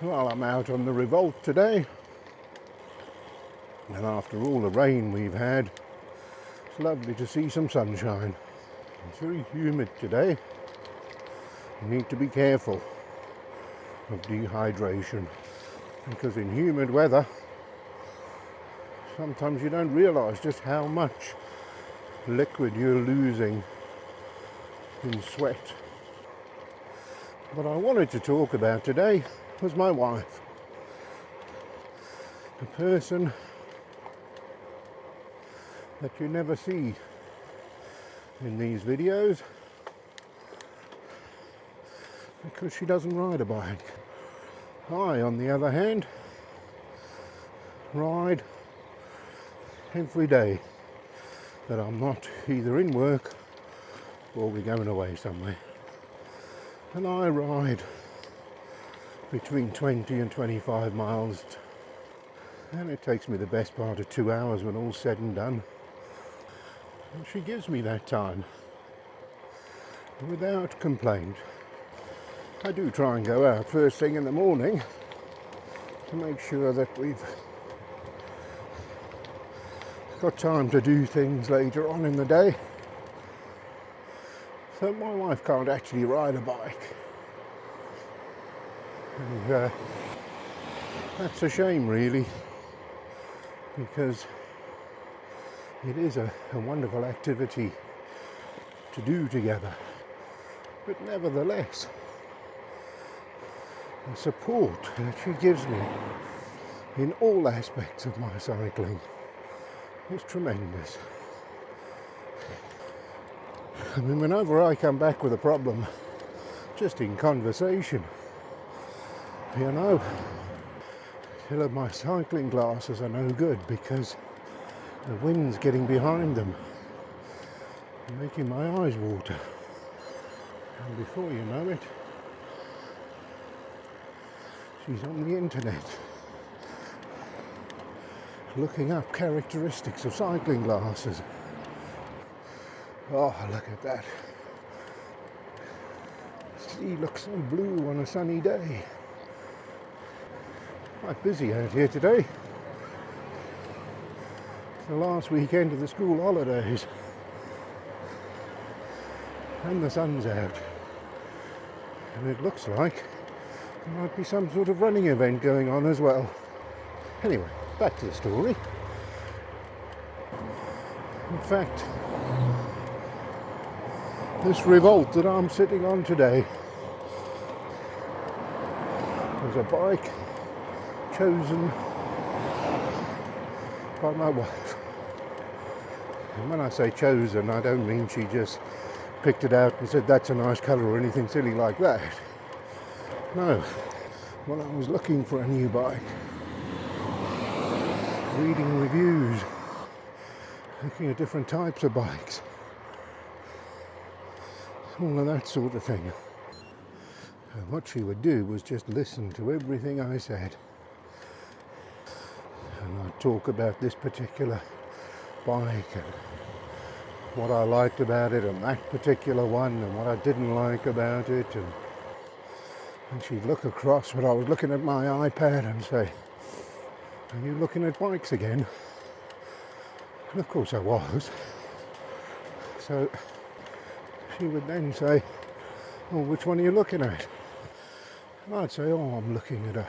Well, I'm out on the revolt today, and after all the rain we've had, it's lovely to see some sunshine. It's very humid today. You need to be careful of dehydration, because in humid weather, sometimes you don't realise just how much liquid you're losing in sweat. What I wanted to talk about today was my wife. The person that you never see in these videos because she doesn't ride a bike. I, on the other hand, ride every day that I'm not either in work or we're going away somewhere. And I ride between 20 and 25 miles, and it takes me the best part of 2 hours when all's said and done. And she gives me that time without complaint. I do try and go out first thing in the morning to make sure that we've got time to do things later on in the day. So my wife can't actually ride a bike. And that's a shame, really, because it is a wonderful activity to do together. But nevertheless, the support that she gives me in all aspects of my cycling is tremendous. I mean, whenever I come back with a problem, just in conversation, you know, my cycling glasses are no good because the wind's getting behind them, making my eyes water. And before you know it, she's on the internet looking up characteristics of cycling glasses. Oh, look at that. The sea looks so blue on a sunny day. Quite busy out here today. It's the last weekend of the school holidays. And the sun's out. And it looks like there might be some sort of running event going on as well. Anyway, back to the story. In fact, this revolt that I'm sitting on today was a bike chosen by my wife. And when I say chosen, I don't mean she just picked it out and said that's a nice colour or anything silly like that. No, when I was looking for a new bike, reading reviews, looking at different types of bikes, all of that sort of thing. And what she would do was just listen to everything I said. And I'd talk about this particular bike and what I liked about it and that particular one and what I didn't like about it. And she'd look across when I was looking at my iPad and say, "Are you looking at bikes again?" And of course I was. So she would then say, "Oh, which one are you looking at?" And I'd say, "Oh, I'm looking at a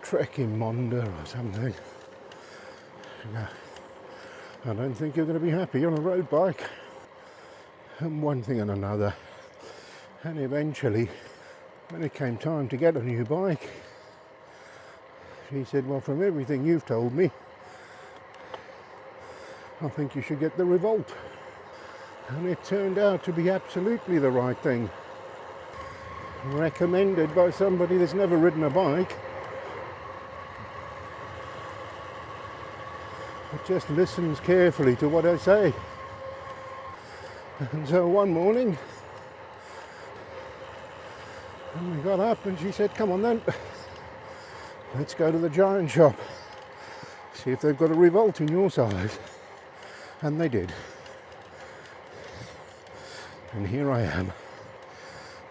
trekking Monda or something." No, I don't think you're going to be happy on a road bike. And one thing and another. And eventually, when it came time to get a new bike, she said, "Well, from everything you've told me, I think you should get the Revolt." And it turned out to be absolutely the right thing. Recommended by somebody that's never ridden a bike, but just listens carefully to what I say. And so one morning, and we got up and she said, "Come on then, let's go to the giant shop, see if they've got a Revolt in your size." And they did. And here I am.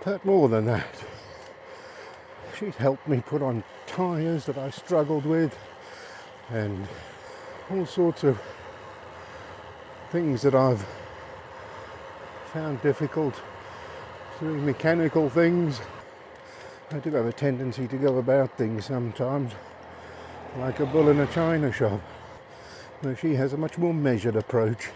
But more than that, she's helped me put on tyres that I struggled with and all sorts of things that I've found difficult, doing mechanical things. I do have a tendency to go about things sometimes like a bull in a china shop, where she has a much more measured approach.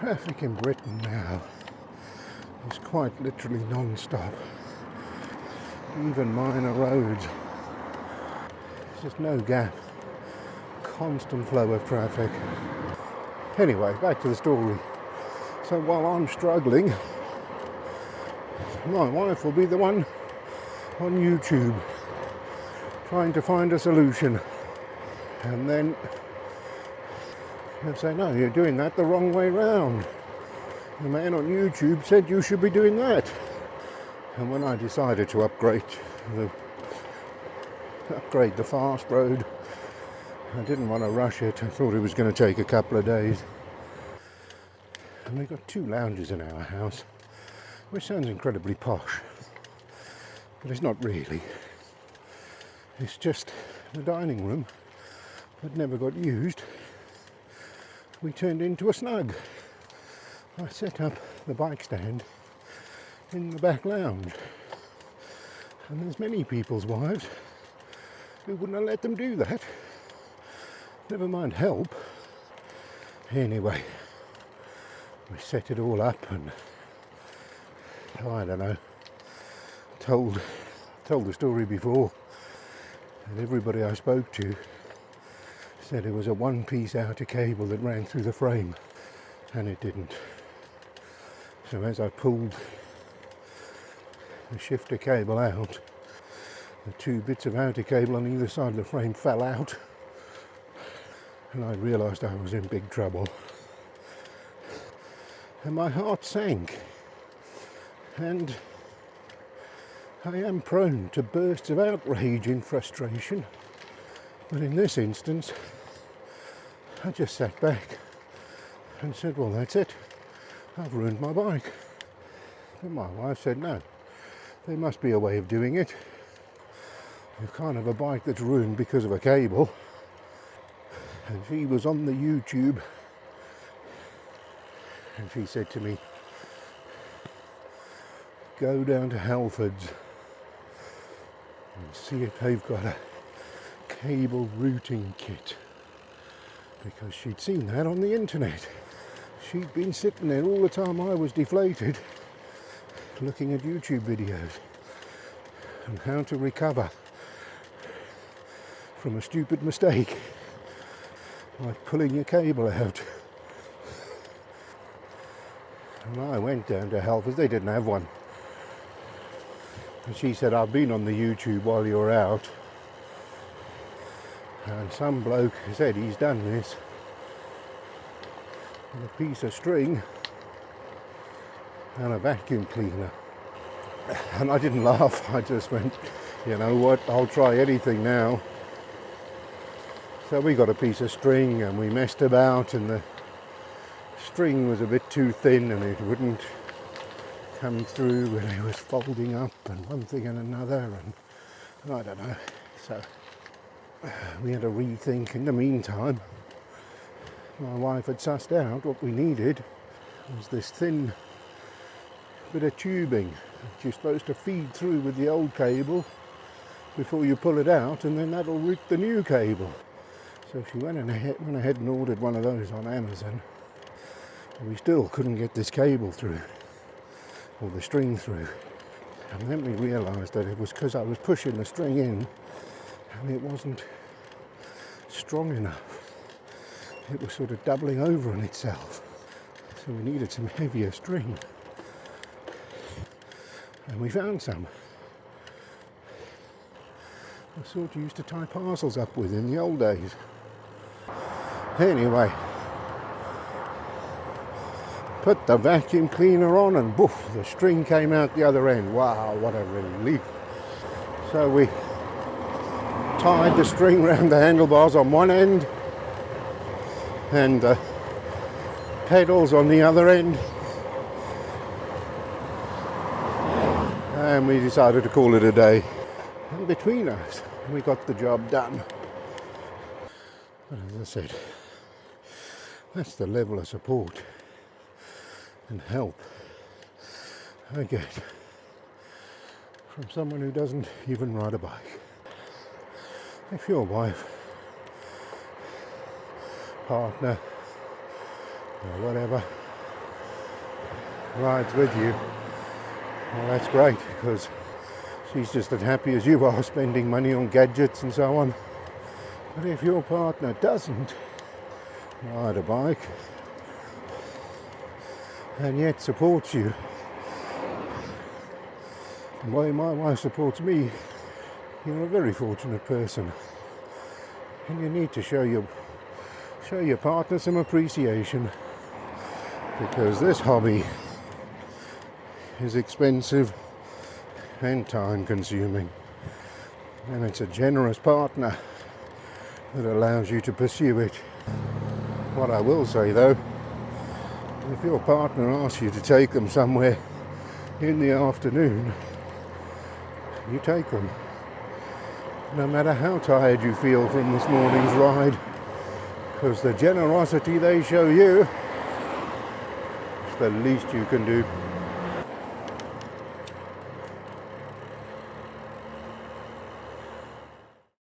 Traffic in Britain now is quite literally non-stop. Even minor roads, there's just no gap, constant flow of traffic. Anyway, back to the story. So while I'm struggling, my wife will be the one on YouTube trying to find a solution, and then she'll say, no, you're doing that the wrong way round. The man on YouTube said you should be doing that. And when I decided to upgrade the fast road, I didn't want to rush it. I thought it was going to take a couple of days. And we've got 2 lounges in our house, which sounds incredibly posh, but it's not really. It's just the dining room that never got used. We turned into a snug. I set up the bike stand in the back lounge, and there's many people's wives who wouldn't have let them do that, never mind help. Anyway, we set it all up, and I don't know, told the story before, and everybody I spoke to said it was a one-piece outer cable that ran through the frame, and it didn't. So as I pulled the shifter cable out, the 2 bits of outer cable on either side of the frame fell out, and I realised I was in big trouble. And my heart sank. And I am prone to bursts of outrage and frustration, but in this instance, I just sat back and said, well, that's it. I've ruined my bike. But my wife said, no, there must be a way of doing it. You can't have a bike that's ruined because of a cable. And she was on the YouTube, and she said to me, go down to Halfords and see if they've got a cable routing kit, because she'd seen that on the internet. She'd been sitting there all the time I was deflated, looking at YouTube videos on how to recover from a stupid mistake, like pulling your cable out. And I went down to Halfords. They didn't have one. And she said, I've been on the YouTube while you're out, and some bloke said he's done this with a piece of string and a vacuum cleaner. And I didn't laugh. I just went, you know what, I'll try anything now. So we got a piece of string and we messed about, and the string was a bit too thin and it wouldn't come through when it was folding up, and one thing and another, and I don't know. So we had a rethink. In the meantime, my wife had sussed out what we needed was this thin bit of tubing that you're supposed to feed through with the old cable before you pull it out, and then that'll route the new cable. So she went ahead and ordered one of those on Amazon. And we still couldn't get this cable through, or the string through. And then we realised that it was because I was pushing the string in and it wasn't strong enough. It was sort of doubling over on itself. So we needed some heavier string. And we found some. The sort you used to tie parcels up with in the old days. Anyway, put the vacuum cleaner on, and boof, the string came out the other end. Wow, what a relief. So we tied the string around the handlebars on one end, and the pedals on the other end, and we decided to call it a day. And between us, we got the job done. But as I said, that's the level of support and help I get from someone who doesn't even ride a bike. If your wife, partner, or whatever rides with you, well, that's great, because she's just as happy as you are spending money on gadgets and so on. But if your partner doesn't ride a bike and yet supports you the way my wife supports me, you're a very fortunate person, and you need to show your partner some appreciation, because this hobby is expensive and time consuming, and it's a generous partner that allows you to pursue it. What I will say though, if your partner asks you to take them somewhere in the afternoon, you take them, no matter how tired you feel from this morning's ride, because the generosity they show you is the least you can do.